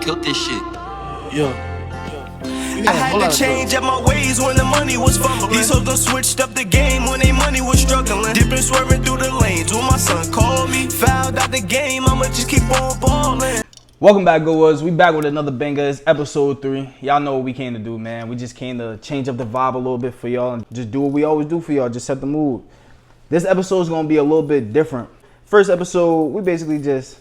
killed this shit. Yeah. I had to change up my ways when the money was fumbling. These hoes done switched up the game when they money was struggling. Dipping, swerving through the lanes when my son called me. Fouled out the game, I'ma just keep on balling. Welcome back, Goers. We back with another banger. It's episode 3. Y'all know what we came to do, man. We just came to change up the vibe a little bit for y'all and just do what we always do for y'all. Just set the mood. This episode is gonna be a little bit different. First episode, we basically just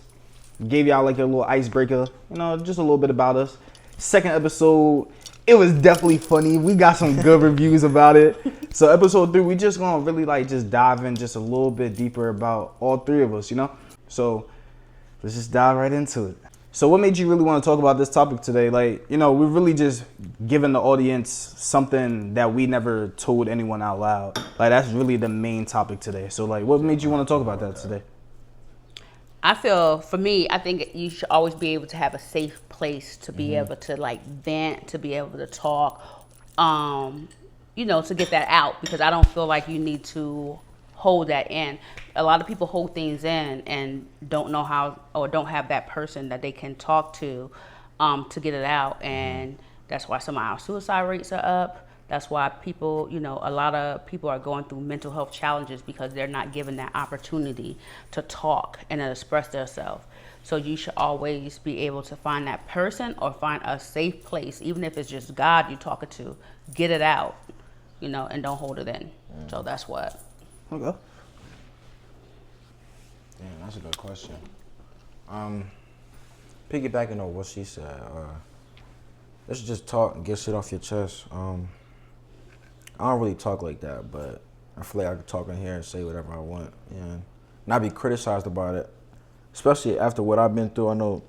gave y'all like a little icebreaker, just a little bit about us. Second episode, it was definitely funny. We got some good reviews about it. So episode 3, we just gonna really just dive in just a little bit deeper about all three of us, So let's just dive right into it. So what made you really want to talk about this topic today? We're really just giving the audience something that we never told anyone out loud. That's really the main topic today. So what made you want to talk about that today? I feel, for me, I think you should always be able to have a safe place to be able to vent, to be able to talk, to get that out, because I don't feel like you need to hold that in. A lot of people hold things in and don't know how, or don't have that person that they can talk to get it out. And that's why some of our suicide rates are up. That's why people, a lot of people are going through mental health challenges because they're not given that opportunity to talk and to express themselves. So you should always be able to find that person or find a safe place, even if it's just God you're talking to, get it out, and don't hold it in. So that's what. Okay. Damn, that's a good question. Piggybacking on what she said, let's just talk and get shit off your chest. I don't really talk like that, but I feel like I can talk in here and say whatever I want and not be criticized about it, especially after what I've been through. I know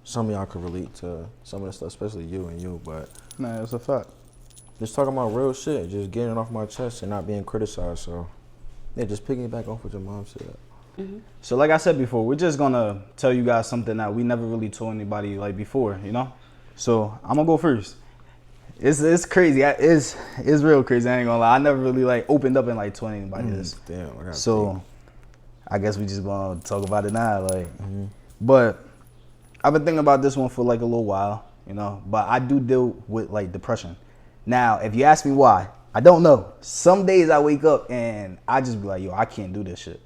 some of y'all could relate to some of the stuff, especially you, but Nah, it's a fact. just talking about real shit, just getting it off my chest and not being criticized. So, yeah, just picking back off what your mom said. So like I said before, we're just gonna tell you guys something that we never really told anybody before, So I'm gonna go first. It's crazy. It's real crazy. I ain't gonna lie. I never really opened up and told anybody this. Damn, I got So I guess we just gonna talk about it now. But I've been thinking about this one for a little while, But I do deal with depression. Now, if you ask me why, I don't know. Some days I wake up and I just be like, yo, I can't do this shit.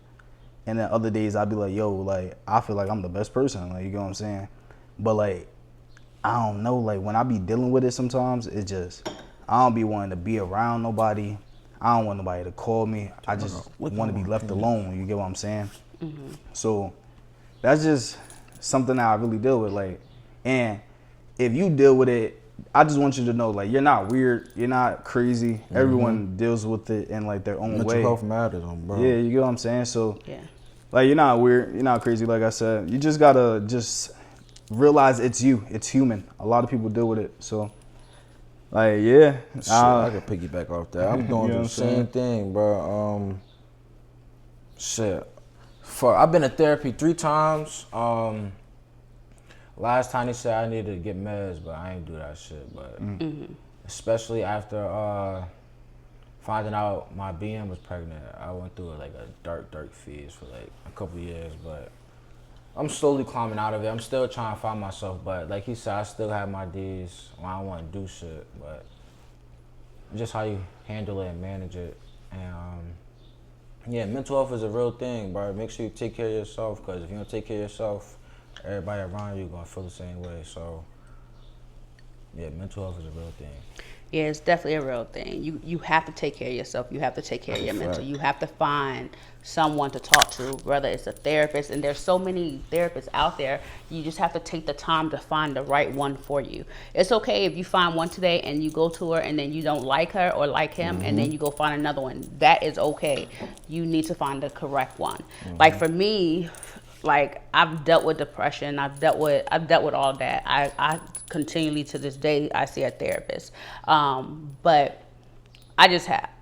And then other days I'll be like, yo, I feel like I'm the best person. You know what I'm saying? But I don't know, when I be dealing with it sometimes, it just, I don't be wanting to be around nobody. I don't want nobody to call me. I just want to be left alone, you get what I'm saying? So that's just something that I really deal with. And if you deal with it, I just want you to know, you're not weird, you're not crazy. Everyone deals with it in their own way. Mental health matters, bro. Yeah, you get what I'm saying? So, Yeah. you're not weird, you're not crazy, like I said. You just gotta realize it's you. It's human. A lot of people deal with it. So, yeah. Shit, I can piggyback off that. I'm going through the same saying? thing, bro. Shit. I've been to therapy 3 times. Last time they said I needed to get meds, but I ain't do that shit. But especially after finding out my BM was pregnant, I went through a dark phase for a couple years, but I'm slowly climbing out of it. I'm still trying to find myself, but like he said, I still have my days when I want to do shit, but just how you handle it and manage it. And yeah, mental health is a real thing, bro. Make sure you take care of yourself, because if you don't take care of yourself, everybody around you gonna feel the same way. So yeah, mental health is a real thing. Yeah, it's definitely a real thing. You have to take care of yourself. You have to take care of your mental. You have to find someone to talk to, whether it's a therapist. And there's so many therapists out there. You just have to take the time to find the right one for you. It's okay if you find one today and you go to her and then you don't like her or like him and then you go find another one. That is okay. You need to find the correct one. For me, I've dealt with depression. I've dealt with all that. I continually to this day I see a therapist. But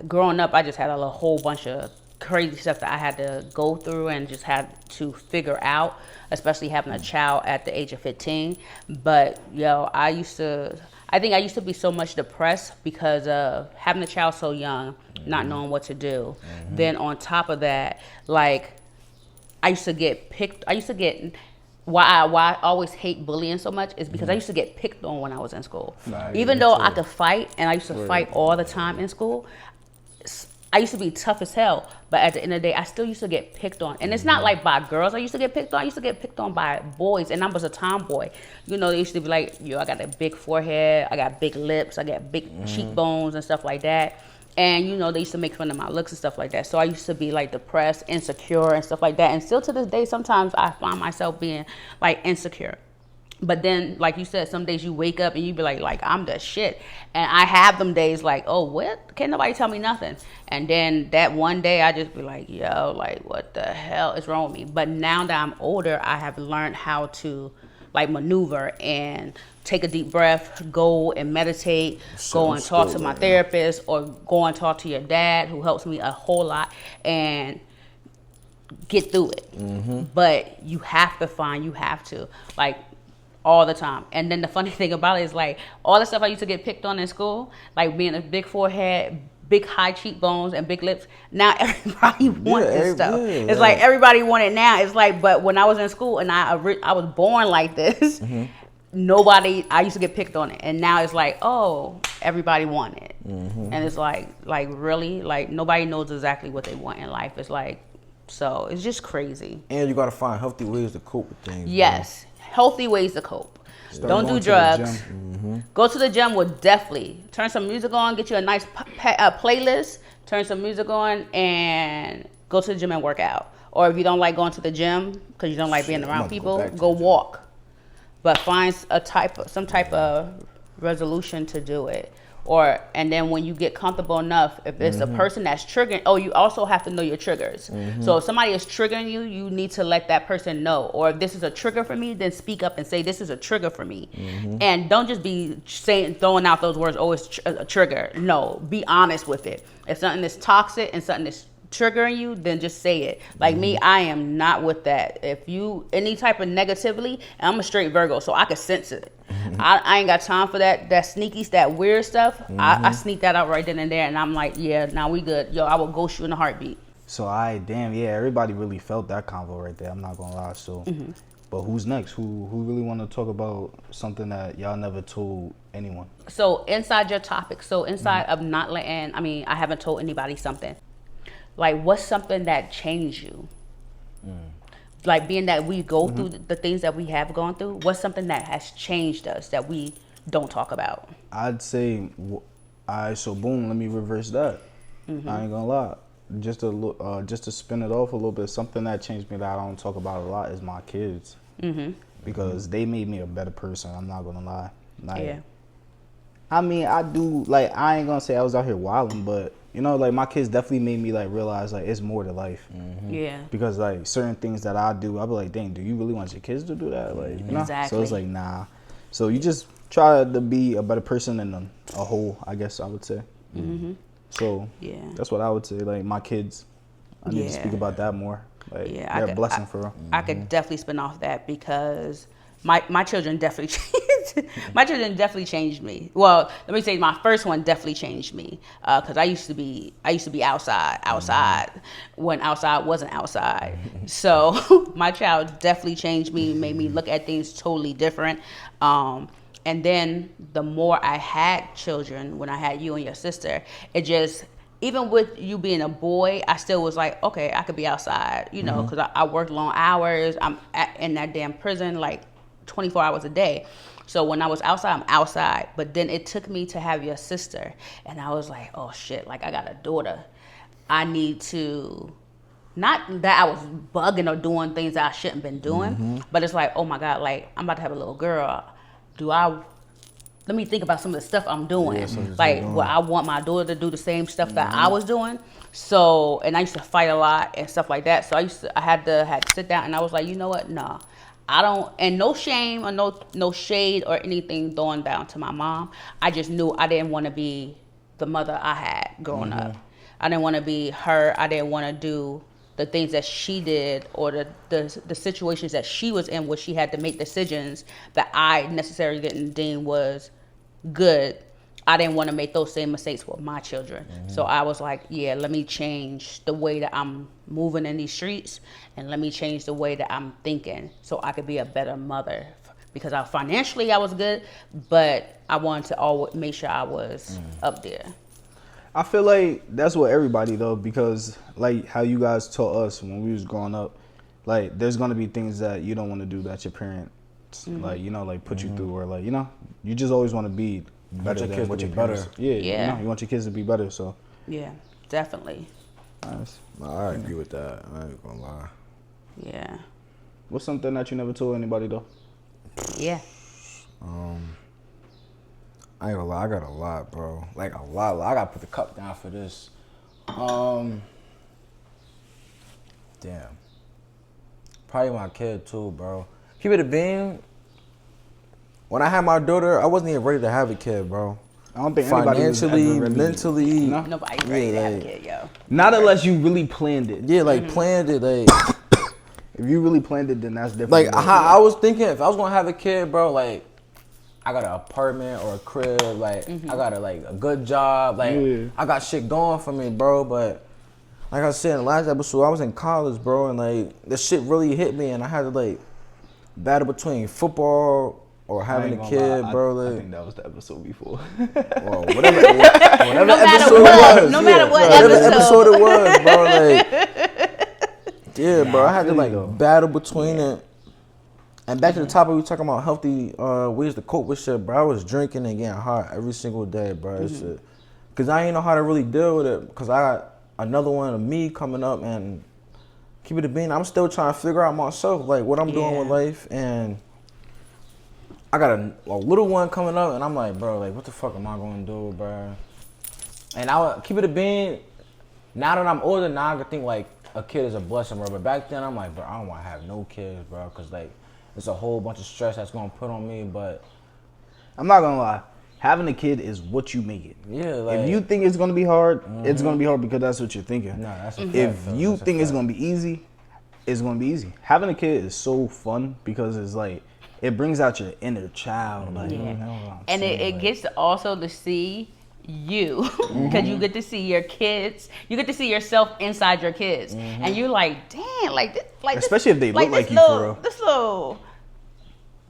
growing up, I just had a whole bunch of crazy stuff that I had to go through and just had to figure out, especially having a child at the age of 15. But I think I used to be so much depressed because of having a child so young, not knowing what to do. Then on top of that, I used to get why I always hate bullying so much is because I used to get picked on when I was in school. Nah, Even me though too. I could fight, and I used to fight all the time in school, I used to be tough as hell, but at the end of the day, I still used to get picked on. And it's not like by girls I used to get picked on. I used to get picked on by boys, and I was a tomboy. You know, they used to be like, yo, I got a big forehead, I got big lips, I got big cheekbones and stuff like that. And, you know, they used to make fun of my looks and stuff like that. So I used to be, like, depressed, insecure, and stuff like that. And still to this day, sometimes I find myself being, like, insecure. But then, like you said, some days you wake up and you be like, I'm the shit. And I have them days like, oh, what? Can't nobody tell me nothing. And then that one day I just be like, yo, like, what the hell is wrong with me? But now that I'm older, I have learned how to, like, maneuver and take a deep breath, go and meditate, go and talk to my therapist, or go and talk to your dad, who helps me a whole lot, and get through it. But you have to, like, all the time. And then the funny thing about it is, like, all the stuff I used to get picked on in school, like being a big forehead, big high cheekbones, and big lips, now everybody wants this stuff. It's like everybody want it now. It's like, but when I was in school and I was born like this, I used to get picked on it. And now it's like, oh, everybody want it. And it's like really, like, nobody knows exactly what they want in life. It's like, so it's just crazy. And you gotta find healthy ways to cope with things. Yes. Healthy ways to cope. Don't do drugs. Go to the gym with definitely. Turn some music on, get you a nice playlist, turn some music on, and go to the gym and work out. Or if you don't like going to the gym because you don't like being around people, go walk. But find some type of resolution to do it. And then when you get comfortable enough, if it's a person that's triggering, you also have to know your triggers. So if somebody is triggering you, you need to let that person know. Or if this is a trigger for me, then speak up and say, this is a trigger for me. And don't just be throwing out those words, oh, it's a trigger. No, be honest with it. If something is toxic and something is triggering you, then just say it. Like me, I am not with that. If you any type of negativity, and I'm a straight Virgo, so I can sense it. I ain't got time for that sneaky, that weird stuff. I sneak that out right then and there, and I'm like, yeah, now we good. Yo, I will ghost you in a heartbeat. So everybody really felt that convo right there. I'm not gonna lie. So, but who's next? Who really want to talk about something that y'all never told anyone? So inside your topic, inside of not letting, I haven't told anybody something. Like, what's something that changed you? Like, being that we go through the things that we have gone through, what's something that has changed us that we don't talk about? I'd say, so boom, let me reverse that. I ain't gonna lie. Just to spin it off a little bit, something that changed me that I don't talk about a lot is my kids. Because they made me a better person, I'm not gonna lie. Like, I do, like, I ain't gonna say I was out here wilding, but you know, like, my kids definitely made me, like, realize, like, it's more to life. Yeah. Because, like, certain things that I do, I'll be like, dang, do you really want your kids to do that? Like, you know? Exactly. So it's like, nah. So you just try to be a better person in a whole, I guess I would say. So that's what I would say. Like, my kids, I need to speak about that more. Like, they're a blessing for real. I could definitely spin off that because my children definitely changed. My children definitely changed me. Well, let me say my first one definitely changed me because I used to be outside when outside wasn't outside. So my child definitely changed me, made me look at things totally different. And then the more I had children, when I had you and your sister, it just, even with you being a boy, I still was like, okay, I could be outside, you know, because I worked long hours. I'm in that damn prison like 24 hours a day. So when I was outside, I'm outside. But then it took me to have your sister. And I was like, oh shit, like, I got a daughter. I need to, not that I was bugging or doing things that I shouldn't been doing, but it's like, oh my God, like, I'm about to have a little girl. Let me think about some of the stuff I'm doing. Like, I want my daughter to do the same stuff that I was doing. So, and I used to fight a lot and stuff like that. So I had to sit down and I was like, you know what? Nah, I don't, and no shame or no shade or anything thrown down to my mom. I just knew I didn't want to be the mother I had growing up. I didn't want to be her. I didn't want to do the things that she did or the situations that she was in where she had to make decisions that I necessarily didn't deem was good. I didn't want to make those same mistakes with my children. So I was like, yeah, let me change the way that I'm moving in these streets, and let me change the way that I'm thinking so I could be a better mother. Because financially I was good, but I wanted to always make sure I was up there. I feel like that's what everybody though, because like how you guys taught us when we was growing up, like there's gonna be things that you don't want to do that your parents like, you know, like put you through, or like, you know, you just always want to be better than what your parents. Yeah, Yeah. You know, you want your kids to be better. So Yeah, definitely. nice. I agree with that. I ain't gonna lie. Yeah. What's something that you never told anybody though? Yeah. I ain't gonna lie, I got a lot, bro. Like a lot. I gotta put the cup down for this. Damn. Probably my kid too, bro. Keep it a beam. When I had my daughter, I wasn't even ready to have a kid, bro. I don't think anybody was ever Financially, really, mentally. No? Nobody's ready to have a kid, yo. Not unless you really planned it. Yeah, like planned it, like. If you really planned it, then that's different. Like I was thinking, if I was gonna have a kid, bro, like I got an apartment or a crib, like I got a good job, like I got shit going for me, bro. But like I said in the last episode, I was in college, bro, and like the shit really hit me, and I had to like battle between football or having a kid, bro. Like, I think that was the episode before. well, whatever episode Whatever episode it was, bro. Like, yeah, bro. I had to like battle between it. And back to the topic, we talking about healthy ways to cope with shit, bro. I was drinking and getting hot every single day, bro. Shit. Cause I ain't know how to really deal with it. Cause I got another one of me coming up, and keep it a bean. I'm still trying to figure out myself, like what I'm doing with life, and I got a little one coming up, and I'm like, bro, like what the fuck am I gonna do, bro? And I would keep it a bean. Now that I'm older, now I can think like a kid is a blessing, bro. But back then, I'm like, bro, I don't want to have no kids, bro, cause like it's a whole bunch of stress that's gonna put on me. But I'm not gonna lie, having a kid is what you make it. yeah, like If you think it's gonna be hard, it's gonna be hard because that's what you're thinking. nah, that's a fact, If though. you That's a think it's fact. gonna be easy, it's gonna be easy. Having a kid is so fun because it's like it brings out your inner child. Like, you know what I'm And saying? it gets also to see you, because you get to see your kids. You get to see yourself inside your kids, and you're like, damn, like this, Especially if they look like this you, for real. This little,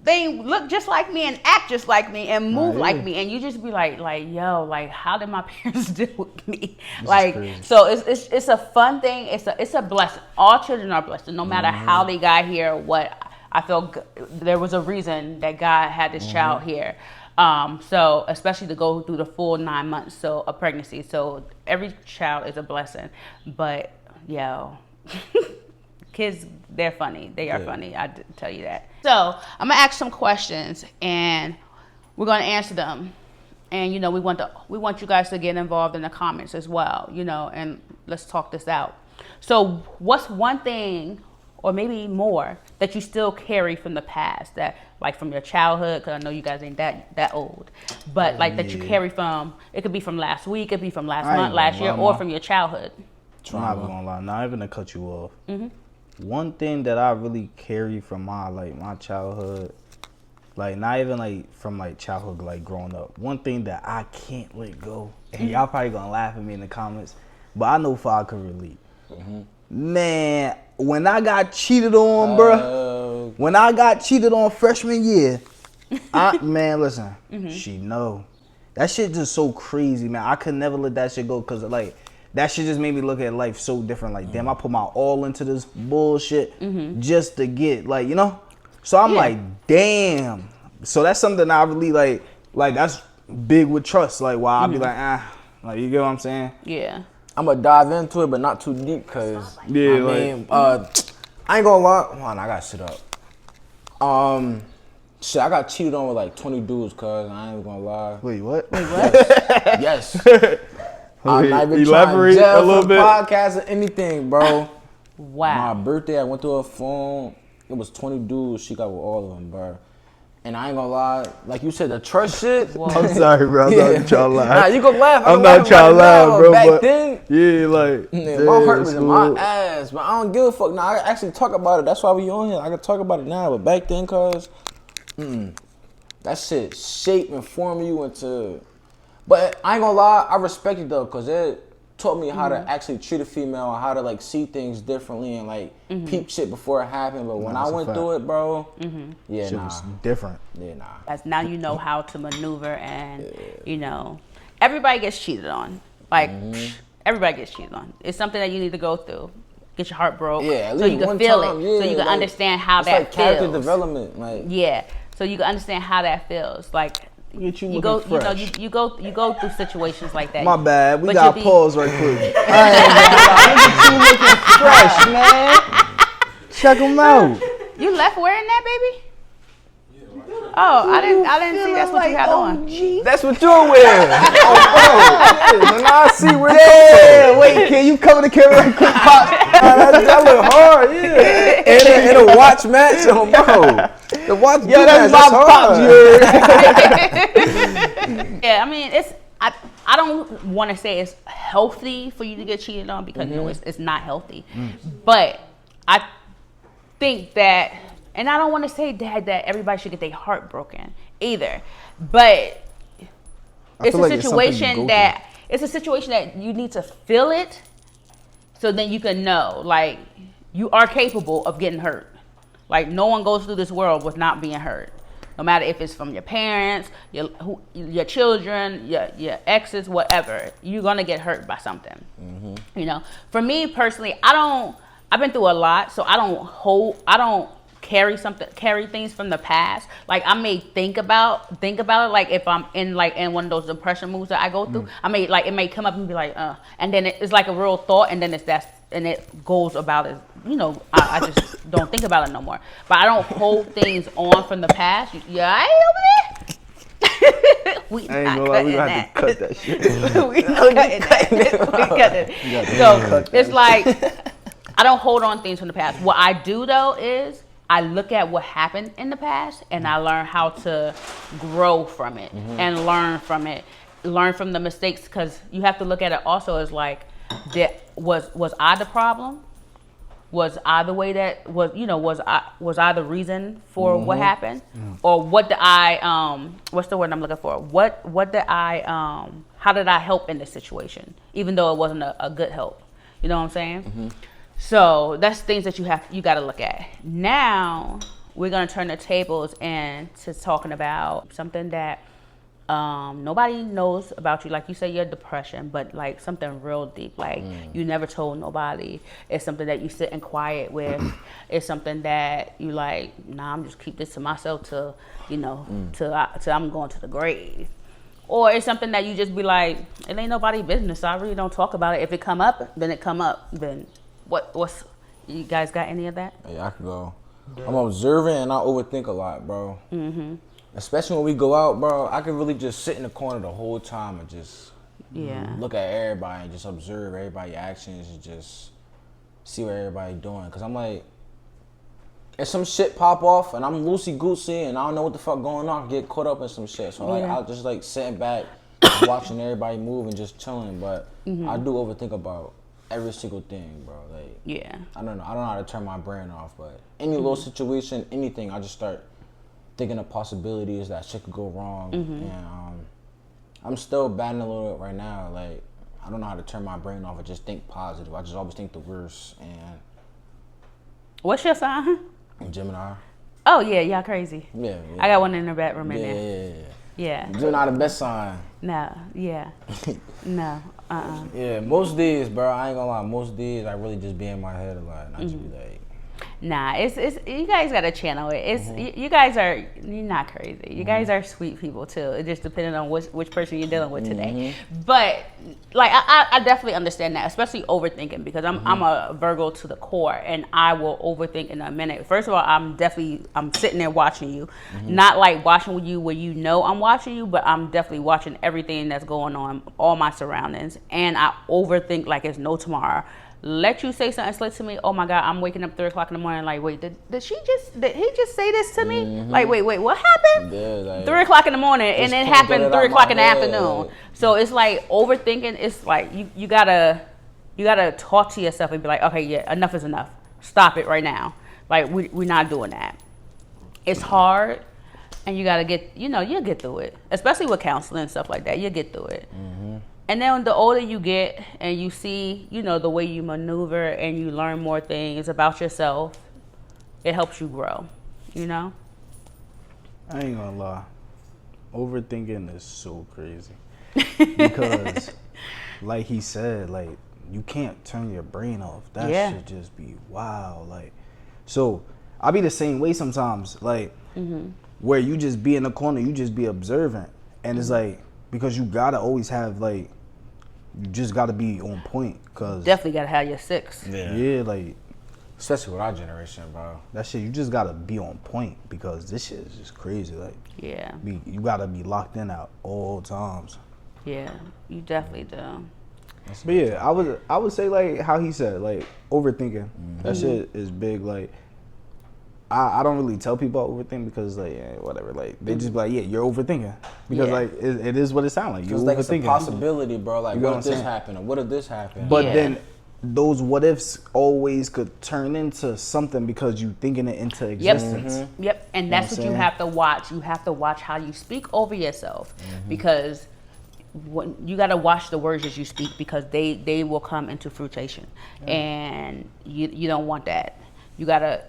they look just like me and act just like me and move like me, and you just be like yo, like how did my parents deal with me? Like, crazy. so it's a fun thing. It's a blessing. All children are blessed, no matter how they got here. What I feel there was a reason that God had this child here. So especially to go through the full 9 months of pregnancy. So every child is a blessing. But yo, kids, they're funny. They are funny. I tell you that. So I'm gonna ask some questions, and we're gonna answer them. And you know, we want you guys to get involved in the comments as well. You know, and let's talk this out. So what's one thing, or maybe more, that you still carry from the past, that like from your childhood, because I know you guys ain't that old, but like that you carry from, it could be from last week, it could be from last month, last year, or from your childhood. I'm not gonna lie, not even to cut you off. One thing that I really carry from my childhood, like not even like from like childhood, like growing up. One thing that I can't let go, and y'all probably gonna laugh at me in the comments, but I know Fog could relate. Man, when I got cheated on, bruh, when I got cheated on freshman year, man, listen, she know. That shit just so crazy, man. I could never let that shit go, because like that shit just made me look at life so different. Like, damn, I put my all into this bullshit just to get, like, you know? So I'm like, damn. So that's something I really like that's big with trust. Like, why I be like, like, you get what I'm saying? Yeah. I'm gonna dive into it, but not too deep, cause Yeah, I mean, I ain't gonna lie. Hold on, I gotta sit up. Shit, I got cheated on with like 20 dudes, cuz I ain't gonna lie. Wait, what? Yes. I'm not even Elaborate trying to jail a little for bit. podcast or anything, bro. Wow. My birthday, I went to her phone. It was 20 dudes. She got with all of them, bro. And I ain't gonna lie, like you said, the trust shit. I'm sorry, bro. I'm not trying to laugh. Nah, you gonna laugh. I'm not trying to laugh, bro. Back But then, yeah, like, man, my heart was in my ass, but I don't give a fuck. Now I actually talk about it. That's why we on here. I can talk about it now, but back then, cuz, that shit shaped and formed you into But I ain't gonna lie, I respect it though, cause it taught me how to actually treat a female and how to like see things differently and like peep shit before it happened. But when I went through it, bro, yeah, Shit was different. Yeah, nah. As now you know how to maneuver, and you know, everybody gets cheated on. Like everybody gets cheated on. It's something that you need to go through. Get your heart broke, Yeah, at so least you can one feel time, it, yeah, so you can like, understand how it's that like character feels. development, like Yeah, so you can understand how that feels. Like Get you you go, looking you know, fresh. you go through situations like that. My bad. We But got you'll be- pause right quick. I ain't gonna lie. Look at you looking fresh, man. Check them out. You left wearing that, baby? Oh, I didn't see that's what you had on. that's what you're wearing. And I see where Yeah, wait, can you cover the camera right quick, Pop? that look hard, yeah. And a watch match, bro. The watch, Yo, that's my Pops. Yeah, I mean, I don't want to say it's healthy for you to get cheated on because you know it's not healthy, but I think that, and I don't want to say that everybody should get their heart broken either, but it's feel a like it's something you situation go that it's a situation that you need to feel it, so then you can know like you are capable of getting hurt. Like no one goes through this world with not being hurt. No matter if it's from your parents, your children, your exes, whatever, you're gonna get hurt by something. You know, for me personally, I've been through a lot, so I don't carry things from the past. Like I may think about it, like if I'm in one of those depression moods that I go through, it may come up and be like, and then it's like a real thought, and then and it goes about it. You know, I just don't think about it no more. But I don't hold things on from the past. Yeah, I ain't over there. We I ain't not gonna lie, we cutting gonna that. have to cut that shit. We cutting it. So it's like I don't hold on things from the past. What I do though is I look at what happened in the past and I learn how to grow from it and learn from it, learn from the mistakes, because you have to look at it also as like, was I the problem? Was I the way that was, you know, was I the reason for what happened? Or what did I, what's the word I'm looking for? What did I, how did I help in this situation? Even though it wasn't a good help. You know what I'm saying? So that's things that you got to look at. Now we're going to turn the tables and to talking about something that nobody knows about you. Like you say, your depression, but like something real deep, like you never told nobody. It's something that you sit in quiet with. It's something that you like, nah, I'm just keep this to myself till, you know, till I'm going to the grave. Or it's something that you just be like, it ain't nobody business, so I really don't talk about it. If it come up, then it come up. Then what's, you guys got any of that? Yeah, I can go. I'm observant and I overthink a lot, bro. Especially when we go out, bro, I can really just sit in the corner the whole time and just look at everybody and just observe everybody's actions and just see what everybody doing. Because I'm like, if some shit pop off and I'm loosey-goosey and I don't know what the fuck going on, I get caught up in some shit. So like, I'll just like sitting back, watching everybody move and just chilling. But I do overthink about every single thing, bro. Like, I don't know how to turn my brain off, but any little situation, anything, I just start thinking of possibilities that shit could go wrong. And I'm still battling a little bit right now. Like, I don't know how to turn my brain off and just think positive. I just always think the worst. And what's your sign? Gemini. Oh yeah, y'all crazy. Yeah. I got one in the bedroom in there. Yeah. Gemini the best sign. No. Yeah. No. Yeah, most days, bro, I ain't gonna lie, most days I really just be in my head a lot and I just be like, Nah, it's you guys gotta channel it. It's you guys you're not crazy. You guys are sweet people too. It just depending on which person you're dealing with today. But like I definitely understand that, especially overthinking, because I'm a Virgo to the core and I will overthink in a minute. First of all, I'm sitting there watching you, not like watching you where you know I'm watching you, but I'm definitely watching everything that's going on, all my surroundings, and I overthink like it's no tomorrow. Let you say something slick to me. Oh my God, I'm waking up 3 o'clock in the morning. Like, wait, did he just say this to me? Like, wait, what happened? yeah, like, 3 o'clock in the morning, and it happened 3 o'clock in the afternoon. Like, so it's like overthinking. It's like you gotta talk to yourself and be like, okay, yeah, enough is enough. Stop it right now. Like we're not doing that. It's hard, And you gotta get, you'll get through it. Especially with counseling and stuff like that, you'll get through it. And then the older you get and you see, the way you maneuver and you learn more things about yourself, it helps you grow, I ain't gonna lie. Overthinking is so crazy. Because, like he said, like, you can't turn your brain off. That should just be wow. Like, so I be the same way sometimes. Like, where you just be in the corner, you just be observant. And it's like, because you gotta always have, like, you just gotta be on point. Cause definitely gotta have your 6. Yeah, like, especially with our generation, bro. that shit, you just gotta be on point because this shit is just crazy. Like, Yeah. you gotta be locked in at all times. Yeah, you definitely do. But yeah, I would say, like how he said, like, overthinking. That shit is big. Like, I don't really tell people I overthink because, like, whatever. Like, they just be like, yeah, you're overthinking because like it is what it sounds like. You're like overthinking. it's a possibility, bro. Like, You know what what if I'm this saying? happened? Or what if this happened? But Yeah. then those what ifs always could turn into something because you thinking it into existence. Yep, and that's what what I'm you saying? have to watch. You have to watch how you speak over yourself because you got to watch the words that you speak because they will come into fruition, and you don't want that. You gotta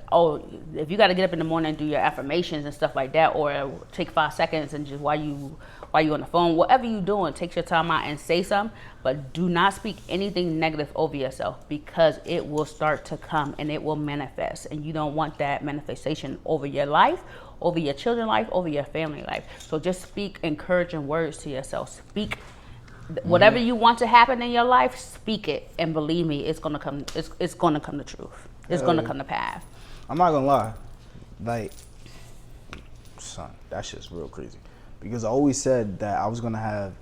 if you gotta get up in the morning and do your affirmations and stuff like that, or take 5 seconds and just while you on the phone, whatever you doing, take your time out and say something, but do not speak anything negative over yourself because it will start to come and it will manifest, and you don't want that manifestation over your life, over your children's life, over your family life. So just speak encouraging words to yourself. Speak whatever you want to happen in your life, speak it, and believe me, it's gonna come. It's gonna come to truth. It's gonna come to pass. I'm not gonna lie, like, son, that shit's real crazy. Because I always said that I was gonna have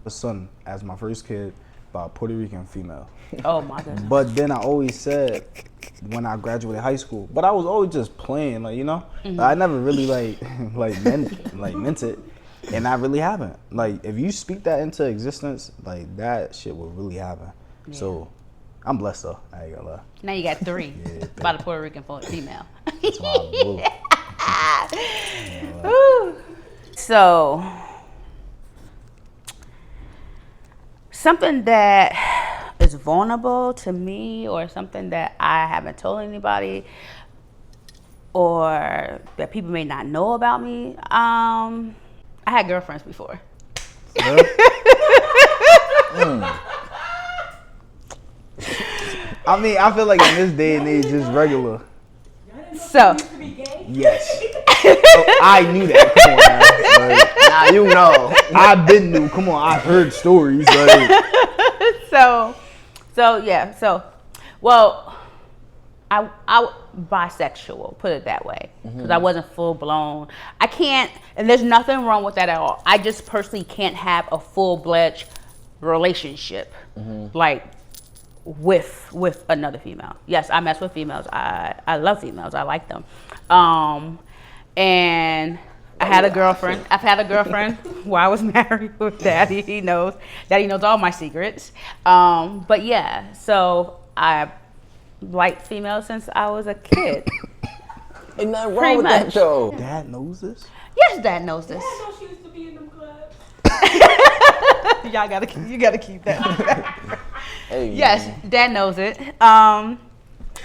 a son as my first kid by a Puerto Rican female. Oh my goodness. But then I always said when I graduated high school, but I was always just playing, like, I never really meant it, and I really haven't. Like, if you speak that into existence, like, that shit will really happen. Yeah. So I'm blessed though. I ain't gonna lie. Now you got 3 by the Puerto Rican female. That's my boo. Woo. So, something that is vulnerable to me, or something that I haven't told anybody, or that people may not know about me. I had girlfriends before. I mean, I feel like in this day and age, it's regular. So, Yes. I knew that. Come on, man. Like, now you know. I've been new. Come on, I've heard stories. Like, well, I bisexual, put it that way, because I wasn't full blown. I can't, and there's nothing wrong with that at all. I just personally can't have a full-fledged relationship, like with another female. Yes, I mess with females. I love females. I like them. And I had a girlfriend. I've had a girlfriend while I was married with Daddy. He knows. Daddy knows all my secrets. But yeah, so I liked females since I was a kid. Ain't nothing Pretty wrong with much. that, though. Dad knows this? Yes, Dad knows this. I know she used to be in them clubs. You gotta keep that. Hey, Yes, Dad knows it.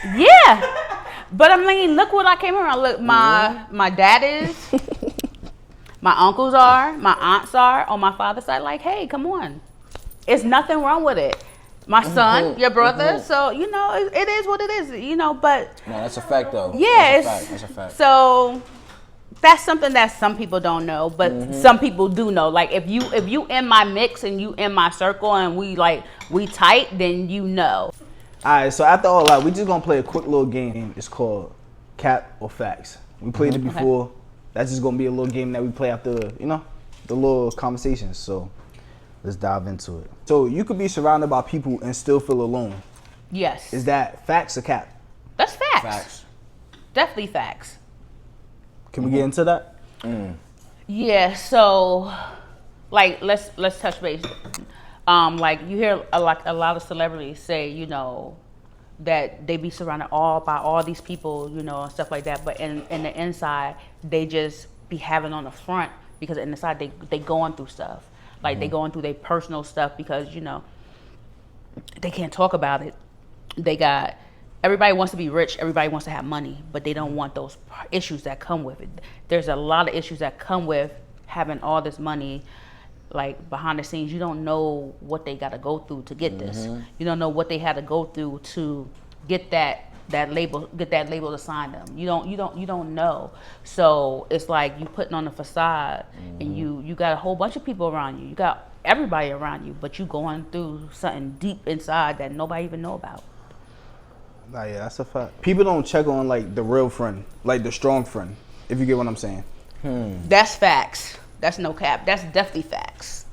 Yeah, but I mean, look what I came around. Look, my dad is, my uncles are, my aunts are on my father's side. Like, hey, come on, it's nothing wrong with it. My son, your brother. So it is what it is. But No, that's a fact, though. yeah, That's a fact. So that's something that some people don't know, but some people do know. Like if you in my mix and you in my circle and we tight, then you know. All right, so after all that, we just gonna play a quick little game. It's called Cap or Facts. We played it before. That's just gonna be a little game that we play after, the little conversations. So let's dive into it. So you could be surrounded by people and still feel alone. Yes. Is that facts or cap? That's facts. Facts. Definitely facts. Can we get into that? Yeah, so like let's touch base. Like you hear a lot of celebrities say, that they be surrounded by all these people, and stuff like that. But in the inside, they just be having on the front because inside they going through stuff. Like they going through their personal stuff because, you know, they can't talk about it. Everybody wants to be rich. Everybody wants to have money, but they don't want those issues that come with it. There's a lot of issues that come with having all this money, like behind the scenes. You don't know what they got to go through to get this. You don't know what they had to go through to get that label assigned them. You don't know. So it's like you putting on a facade, and you got a whole bunch of people around you. You got everybody around you, but you going through something deep inside that nobody even know about. Nah, yeah, that's a fact. People don't check on like the real friend, like the strong friend, if you get what I'm saying. That's facts. That's no cap. That's definitely facts.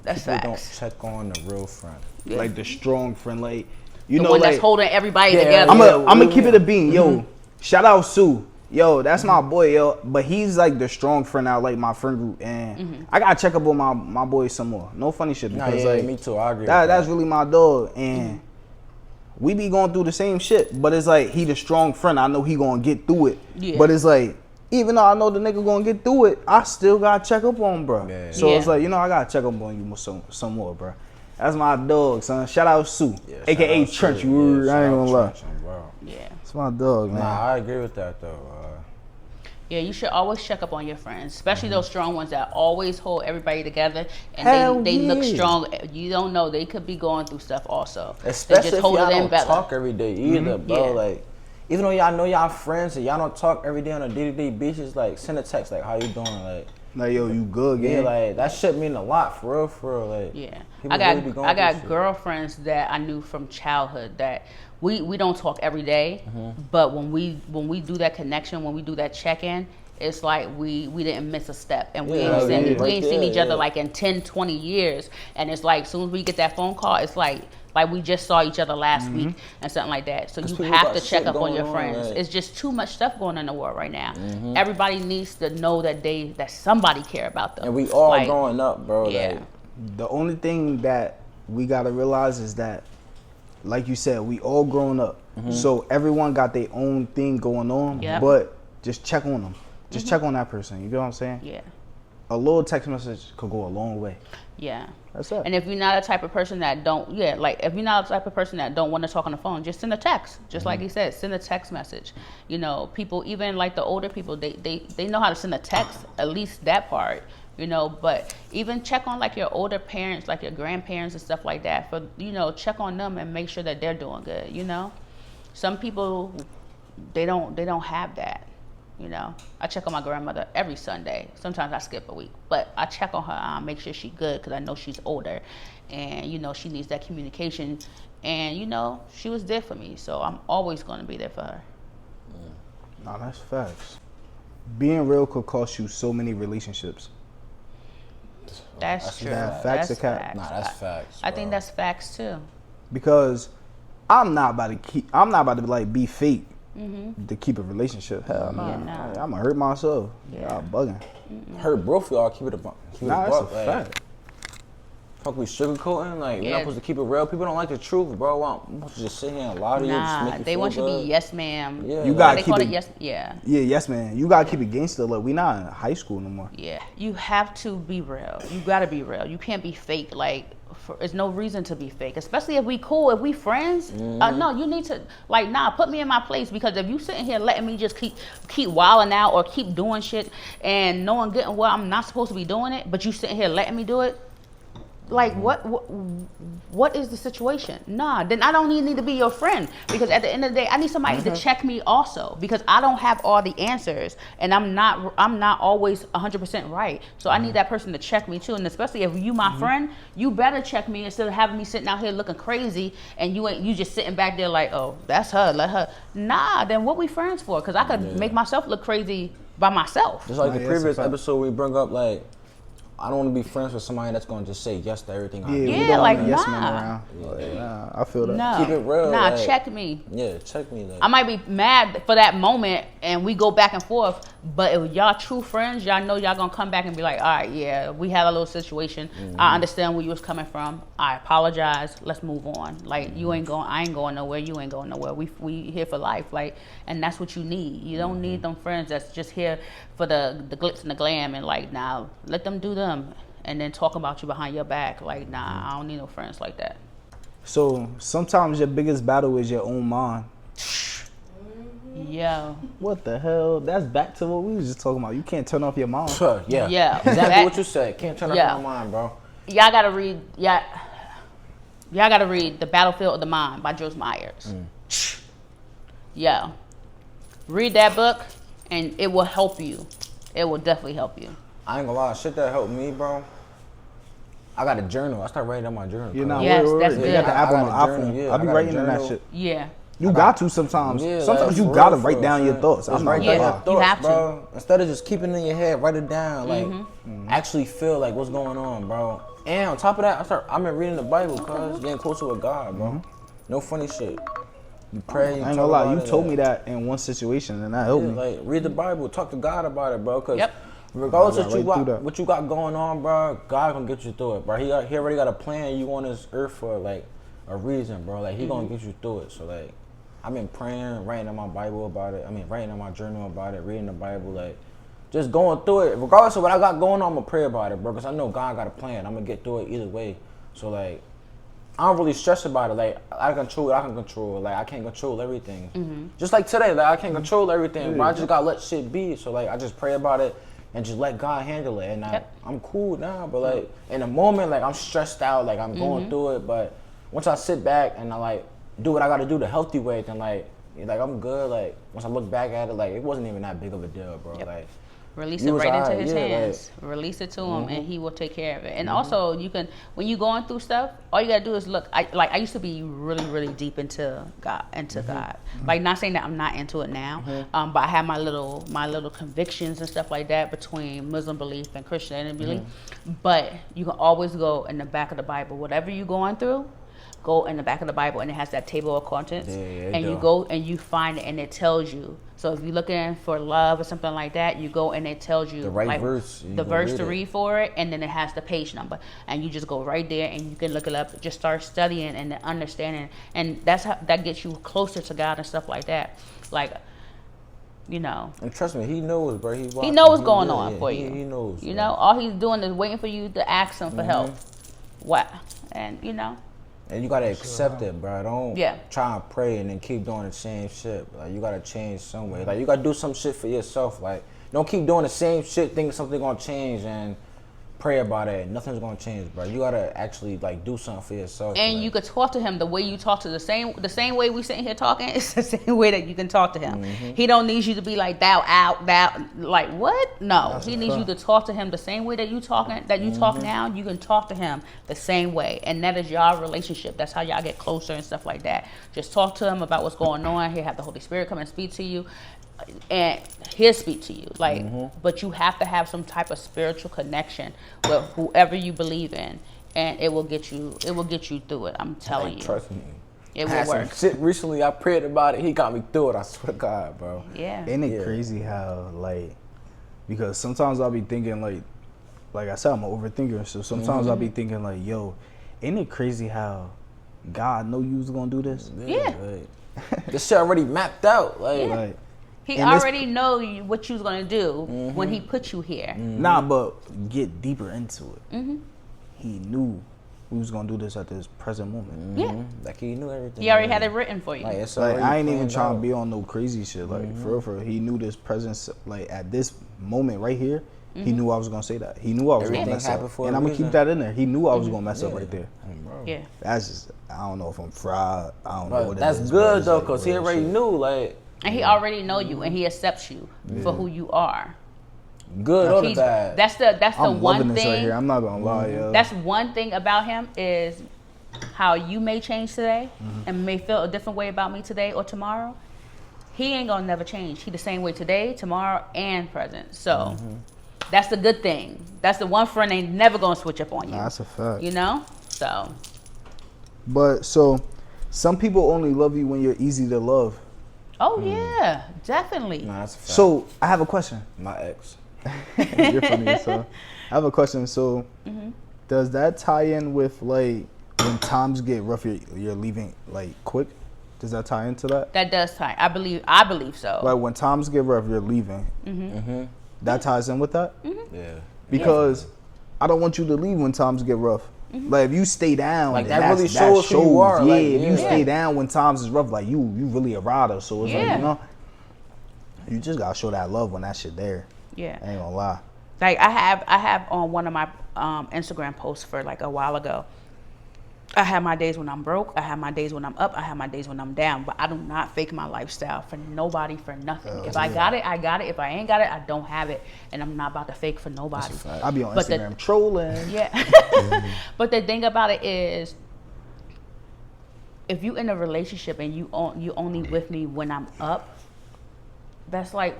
That's People facts. don't check on the real friend. Yeah. Like the strong friend, like you The know, one like that's holding everybody together. I'm gonna keep it a bean, yo. Shout out Sue, yo. That's my boy, yo. But he's like the strong friend out, like my friend group, and I gotta check up on my boys some more. No funny shit because like me too. I agree. That's really my dog, and we be going through the same shit. But it's like he the strong friend. I know he gonna get through it. Yeah. But it's like even though I know the nigga gonna get through it, I still gotta check up on him, bro. Yeah. So it's like, you know, I gotta check up on you some more, bro. That's my dog, son. Shout out Sue, aka Trench. I ain't gonna lie. Yeah, it's my dog, man. Nah, I agree with that though. Yeah, you should always check up on your friends, especially those strong ones that always hold everybody together and they look strong. You don't know, they could be going through stuff also. Especially just if y'all don't talk every day either, bro. Like, even though y'all know y'all friends and y'all don't talk every day on a day-to-day basis, like send a text like, how you doing? Like yo, you good, gang? Yeah, like that shit mean a lot for real. Like, yeah, I got girlfriends that I knew from childhood that we don't talk every day, but when we do that connection, when we do that check-in, it's like we didn't miss a step, and we ain't seen each other like in 10, 20 years, and it's like as soon as we get that phone call, it's like we just saw each other last week and something like that. So you have to check up on your friends. It's just too much stuff going on in the world right now. Everybody needs to know that somebody care about them. And we all growing up, bro. Yeah. Like, the only thing that we gotta realize is that, like you said, we all grown up. So everyone got their own thing going on. But just check on them. Just check on that person. You know what I'm saying? Yeah. A little text message could go a long way. Yeah. That's it. And if you're not a type of person that don't want to talk on the phone, just send a text. Just like he said, send a text message. You know, people, even like the older people, they know how to send a text, at least that part, you know, but even check on like your older parents, like your grandparents and stuff like that, for, you know, check on them and make sure that they're doing good, you know. Some people, they don't have that. You know, I check on my grandmother every Sunday. Sometimes I skip a week, but I check on her, make sure she's good, because I know she's older, and you know she needs that communication. And you know she was there for me, so I'm always going to be there for her. Nah, that's facts. Being real could cost you so many relationships. That's true. Facts or cap? Nah, that's facts. I think that's facts too. Because I'm not about to like be fake. To keep a relationship. Hell no. I'm gonna hurt myself. Y'all bugging. Hurt both of y'all. Keep it a buck. That's a fact. Fuck, we sugarcoating? Like, we're not supposed to keep it real. People don't like the truth, bro. I want to just sit here and lie to you. Just make you they feel want you to good. be yes ma'am. Yeah. You gotta keep it. Yes man. You gotta keep it gangster. Look, we not in high school no more. Yeah. You have to be real. You gotta be real. You can't be fake. Like, there's no reason to be fake, especially if we cool, if we friends. No, you need to put me in my place, because if you sitting here letting me just keep wilding out or keep doing shit and knowing good and well I'm not supposed to be doing it, but you sitting here letting me do it, like what is the situation? Nah, then I don't need to be your friend, because at the end of the day I need somebody to check me also, because I don't have all the answers and I'm not always 100% right. So I need that person to check me too, and especially if you my friend, you better check me instead of having me sitting out here looking crazy and you just sitting back there like, oh, that's her, let her. Nah, then what we friends for? Because I could make myself look crazy by myself. Just like the previous episode we brought up, like, I don't want to be friends with somebody that's gonna just say yes to everything I do. we Yeah, don't like, want a yes nah. man around. Like, nah, I feel that. No. Keep it real. Nah, like, check me. Yeah, check me. Like, I might be mad for that moment and we go back and forth, but if y'all true friends, y'all know y'all gonna come back and be like, all right, yeah, we had a little situation. I understand where you was coming from. I apologize. Let's move on. Like, I ain't going nowhere. You ain't going nowhere. We here for life. Like, and that's what you need. You don't need them friends that's just here for the glitz and the glam and like, nah, let them do them. And then talk about you behind your back. Like, nah, I don't need no friends like that. So sometimes your biggest battle is your own mind. Yo. What the hell? That's back to what we was just talking about. You can't turn off your mind. yeah. Yeah. Exactly what you said. Can't turn Yeah. off my mind, bro. Y'all gotta read. Y'all gotta read The Battlefield of the Mind by Joyce Myers. Yo, read that book, and it will help you. It will definitely help you. I ain't gonna lie, shit that helped me, bro. I got a journal. I started writing in my journal. You know, Yes, that's You good. got the app I on the got a journal, iPhone. yeah, I be I got a writing in that journal. shit. Yeah. You got to sometimes. Yeah, Sometimes like, you for gotta real, write for down real, your son. thoughts. Just I'm write not down gonna your lie. thoughts, You have to. bro. Instead of just keeping it in your head, write it down. Like, actually feel like what's going on, bro. And on top of that, I've been reading the Bible, cause getting closer with God, bro. No funny shit. You pray. You I ain't talk gonna lie. about You it, told like, me that in one situation, and that helped me. like, read the Bible, talk to God about it, bro. Cause Yep. regardless of Right through that. what you got going on, bro, God gonna get you through it, bro. He already got a plan. You on this earth for like a reason, bro. Like he gonna get you through it. So like, I've been praying, writing in my Bible about it. Writing in my journal about it, reading the Bible, like just going through it. Regardless of what I got going on, I'm gonna pray about it, bro. Cause I know God got a plan. I'm gonna get through it either way. So like, I don't really stress about it. Like, I control what I can control. Like, I can't control everything. Just like today, like, I can't control everything, but I just gotta let shit be. So, like, I just pray about it and just let God handle it. And I'm cool now, but, like, in the moment, like, I'm stressed out. Like, I'm going through it. But once I sit back and I, like, do what I gotta do the healthy way, then, like I'm good. Like, once I look back at it, like, it wasn't even that big of a deal, bro. Like, Release You it was right into alright, his yeah, hands. Release it to him, and he will take care of it. And also, you can, when you're going through stuff, all you gotta do is look. I used to be really, really deep into God, God. Like, not saying that I'm not into it now, but I have my little convictions and stuff like that between Muslim belief and Christianity belief. But you can always go in the back of the Bible, whatever you're going through. Go in the back of the Bible, and it has that table of contents, and you go and you find it, and it tells you. So if you're looking for love or something like that, you go and it tells you The right like, verse. You the can verse read to it. read for it, and then it has the page number, and you just go right there and you can look it up. Just start studying and understanding, and that's how that gets you closer to God and stuff like that. Like, you know, and trust me, he knows, bro. he knows what's going on for you. He knows. You bro. know, all he's doing is waiting for you to ask him for help. What? And you know. And you gotta accept it, bro. Don't try and pray and then keep doing the same shit. Like, you gotta change some way. Like, you gotta do some shit for yourself. Like, don't keep doing the same shit thinking something gonna change and pray about it. Nothing's gonna change, bro. You gotta actually, like, do something for yourself. And like, you could talk to him the way you talk to the same way we sitting here talking. It's the same way that you can talk to him. He don't need you to be like thou out thou like what? No, he needs you to talk to him the same way that you talking talk now. You can talk to him the same way, and that is y'all relationship. That's how y'all get closer and stuff like that. Just talk to him about what's going on. He'll have the Holy Spirit come and speak to you. And he'll speak to you, like, but you have to have some type of spiritual connection with whoever you believe in, and it will get you through it. I'm telling you, trust me. it I had will some work. shit recently. I prayed about it. He got me through it. I swear to God, bro. Yeah. Ain't it crazy how, like, because sometimes I'll be thinking, like I said, I'm an overthinker, so sometimes I'll be thinking, like, yo, ain't it crazy how God know you was gonna do this? Yeah. Like, this shit already mapped out. Like, Like, He and this- already know what you was gonna do when he put you here. nah, but get deeper into it. He knew we was gonna do this at this present moment. Yeah. like, he knew everything. He already had it written for you. Like, it's Like, already I ain't even planned trying out. to be on no crazy shit. Like, for real, he knew this presence. Like, at this moment right here, he knew I was gonna say that. He knew I was Everything gonna mess happened up, for and a I'm gonna reason. keep that in there. He knew I was gonna mess up right there. Bro. Yeah. That's just, I don't know if I'm fried. I don't know But what that's it is. good it's though, like cause he real already shit. knew. Like, And he already know you, and he accepts you for who you are. good or the He's, bad. that's the I'm one loving this thing. right here. I'm not gonna lie, yo. That's one thing about him is how you may change today and may feel a different way about me today or tomorrow. He ain't gonna never change. He the same way today, tomorrow, and present. So That's the good thing. That's the one friend ain't never gonna switch up on you. Nah, that's a fact. You know? So. But so, some people only love you when you're easy to love. Oh yeah, definitely. Nah, that's a fact. So I have a question. My ex. You're funny, so I have a question. So, does that tie in with like when times get rough, you're leaving like quick? Does that tie into that? That does tie. I believe so. Like when times get rough, you're leaving. That ties in with that. Yeah. Because I don't want you to leave when times get rough. Like if you stay down, Like, then that really shows who you are. Yeah, Like, if you yeah. stay down when times is rough, like you really a rider. So it's like, Yeah. you know, you just gotta show that love when that shit there. Yeah. I ain't gonna lie. Like I have on one of my Instagram posts for like a while ago. I have my days when I'm broke. I have my days when I'm up. I have my days when I'm down. But I do not fake my lifestyle for nobody, for nothing. If I got it, I got it. If I ain't got it, I don't have it. And I'm not about to fake for nobody. I be on But Instagram trolling. Yeah. But the thing about it is, if you in a relationship and you only with me when I'm up, that's like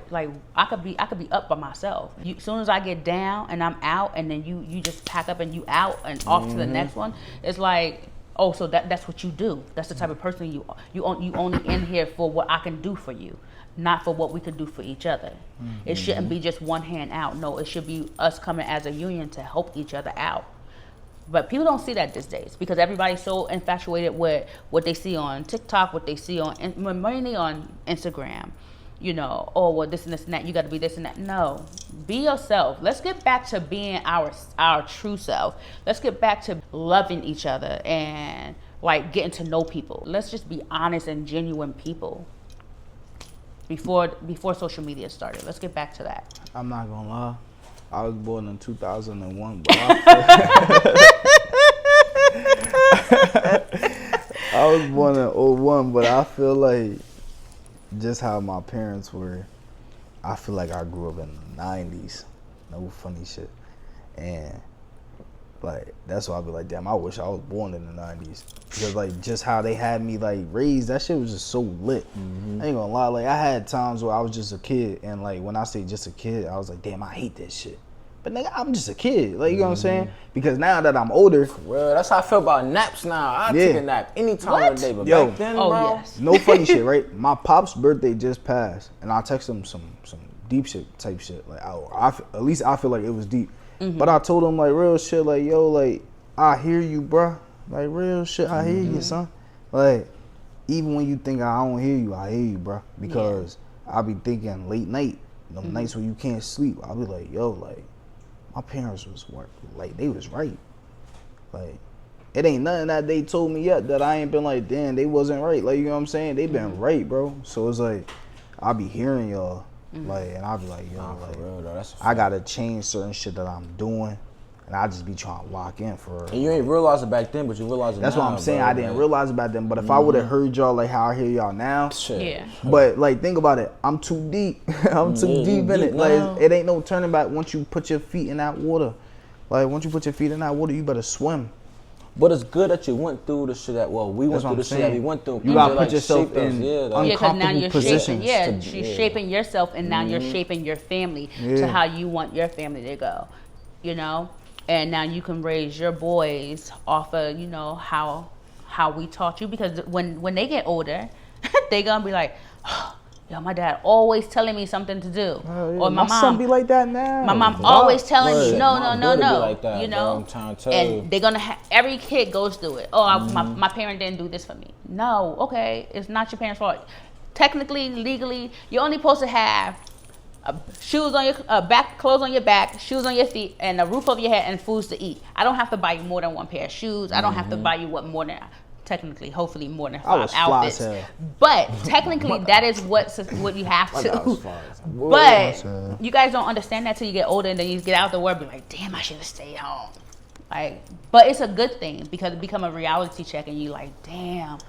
I could be up by myself. As soon as I get down and I'm out, and then you just pack up and you out and off to the next one. It's like, oh, so that's what you do. That's the type of person you only in here for what I can do for you, not for what we could do for each other. It shouldn't be just one hand out. No, it should be us coming as a union to help each other out. But people don't see that these days because everybody's so infatuated with what they see on TikTok, what they see mainly on Instagram. You know, oh, well, this and this and that, you got to be this and that. No, be yourself. Let's get back to being our true self. Let's get back to loving each other and like getting to know people. Let's just be honest and genuine people before social media started. Let's get back to that. I'm not gonna lie. I was born in 2001, but I was born in 01, but I feel like just how my parents were, I feel like I grew up in the 90s. No funny shit. And like that's why I be like, damn, I wish I was born in the 90s. Because like just how they had me like raised, that shit was just so lit. I ain't gonna lie, like I had times where I was just a kid, and like when I say just a kid, I was like, damn, I hate this shit. But nigga, I'm just a kid. Like, you know what I'm saying? Because now that I'm older. Well, that's how I feel about naps now. I take a nap any time of the day. But Yo, back then, Oh, bro, yes. no funny shit, right? My pop's birthday just passed, and I text him some deep shit type shit. Like, at least I feel like it was deep. But I told him like real shit, like, yo, like I hear you, bruh. Like real shit, I hear you, son. Like even when you think I don't hear you, I hear you, bruh. Because I be thinking late night, them nights when you can't sleep, I'll be like, yo, like my parents was like they was right. Like it ain't nothing that they told me yet that I ain't been like, damn, they wasn't right. Like, you know what I'm saying? They been right, bro. So it's like I be hearing y'all, like, and I'll be like, yo, Nah, like for real, though, that's a I fact. gotta change certain shit that I'm doing, and I just be trying to lock in for real. And you ain't realize it back then, but you realize it That's now. what I'm saying. Bro, I didn't like, realize about them, but if I would have heard y'all like how I hear y'all now, Shit. Yeah. but like think about it, I'm too deep. I'm too Yeah, you deep in deep it. now. Like it ain't no turning back once you put your feet in that water. Like once you put your feet in that water, you better swim. But it's good that you went through the shit that, well, we went That's what through I'm the shit that we saying. went through. You gotta It, put like, yourself shaped us, in yeah, like, un- Yeah, because now uncomfortable you're positions shaping. to- You're yeah. shaping yourself, and now you're shaping your family to Yeah. how you want your family to go. You know, and now you can raise your boys off of how we taught you. Because when they get older, they gonna be like, yo, my dad always telling me something to do, or my son be like that now. My mom Wow. always telling me, Word. no, My no, daughter be no, like that, you bro. know. I'm trying to tell you. And they're gonna every kid goes through it. Oh, my parent didn't do this for me. No, okay, it's not your parents' fault. Technically, legally, you're only supposed to have shoes on your back, clothes on your back, shoes on your feet, and a roof over your head, and foods to eat. I don't have to buy you more than one pair of shoes. I don't have to buy you technically, hopefully more than I was 5 fly as outfits. hell. But technically, that is what you have My dad was to. fine. But you guys don't understand that till you get older, and then you get out the world, and be like, damn, I should have stayed home. Like, but it's a good thing because it become a reality check, and you like, damn,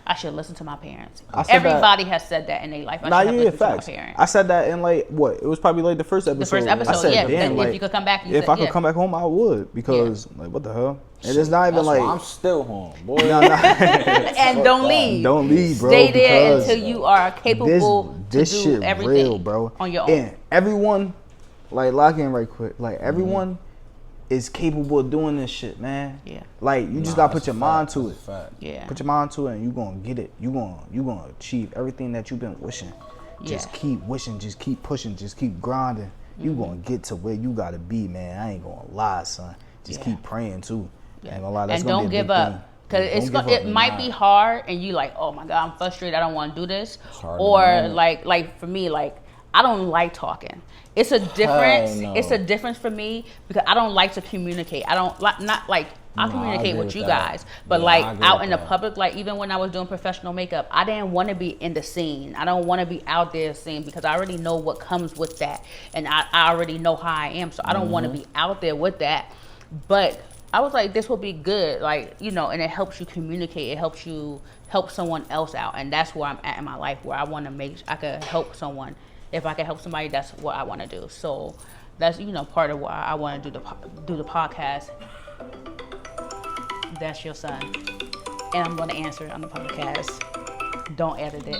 I should listen to my parents. I said Everybody has said that in their life. I Nah, should have yeah, listened facts. to my parents. I said that in like what? It was probably like the first episode. The first episode, I said, yeah. damn, If like, you could come back, if I could come back home, I would because like what the hell? And it's not even That's like why I'm still home, boy. nah, nah. and don't leave. Don't leave, bro. Stay there because until you are capable this to do shit everything real, bro. on your own. And everyone like lock in right quick. Like everyone is capable of doing this shit, man. Yeah. Like you just gotta put your mind to it. Yeah. Put your mind to it, and you gonna get it. You gonna achieve everything that you've been wishing. Just keep wishing. Just keep pushing. Just keep grinding. You gonna get to where you gotta be, man. I ain't gonna lie, son. Just keep praying too. I ain't gonna lie. That's and gonna don't be a give big up. thing. Because it might be hard, and you like, oh my God, I'm frustrated. I don't want to do this. hard Or to like for me, like I don't like talking. It's a difference. no. It's a difference for me because I don't like to communicate. I don't like not like I'll communicate agree with with you that. guys, but Yeah, like I agree out with in the that. public, like even when I was doing professional makeup, I didn't want to be in the scene. I don't want to be out there seen because I already know what comes with that, and I already know how I am, so I don't want to be out there with that. But I was like, this will be good, like, you know, and it helps you communicate. It helps you help someone else out, and that's where I'm at in my life, where I want to make I could help someone. If I can help somebody, that's what I want to do. So that's, you know, part of why I want to do the podcast. That's your son, and I'm going to answer on the podcast. Don't edit it.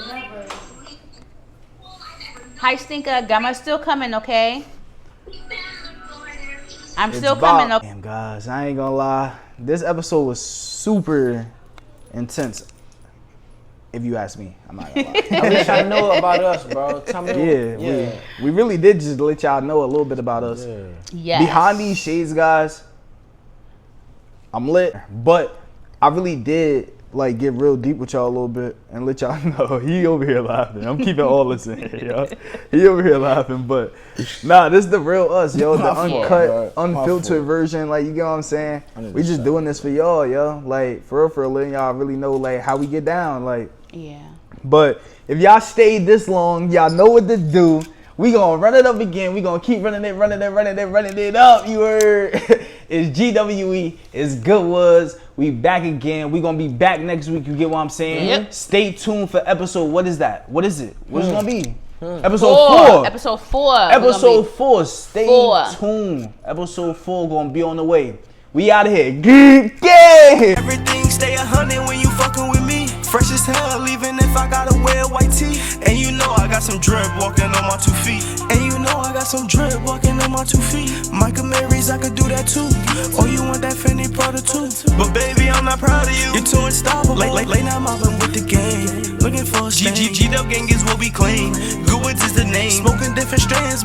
Hi, Stinker. Gamma still coming, okay? I'm still coming, okay? Damn, guys, I ain't gonna lie. This episode was super intense. If you ask me, I'm not gonna lie. I wish I know about us, bro. Tell me. We really did just let y'all know a little bit about us. Yeah. Yes. Behind these shades, guys, I'm lit, but I really did like get real deep with y'all a little bit and let y'all know he over here laughing. I'm keeping all this in here, yo. He over here laughing, but nah, this is the real us, yo. The My fault, uncut, bro. My unfiltered fault. version. Like, you get what I'm saying? We just 100%. doing this for y'all, yo. Like, for real, letting y'all really know like how we get down, like. Yeah. But if y'all stayed this long, y'all know what to do. We gonna run it up again. We gonna keep running it up. You heard? It's GWE. It's Goodwoods. We back again. We gonna be back next week. You get what I'm saying? Yep. Stay tuned for episode. What is that? What is it? What's it gonna be? Episode 4. Episode 4. Episode 4. Stay 4. tuned. Episode 4 gonna be on the way. We out of here. Geek. Everything stay 100 when you fucking with me. Fresh as hell, even if I gotta wear white tee. And you know I got some drip walking on my 2 feet. And you know I got some drip walking on my 2 feet. Michael Mary's, I could do that too. Or you want that Fendi Prada too. But baby, I'm not proud of you. You're too unstoppable. Late night mobbing with the gang. Looking for a stain. G-Dub gang is what we claim. Goodwoods is the name. Smoking different strands.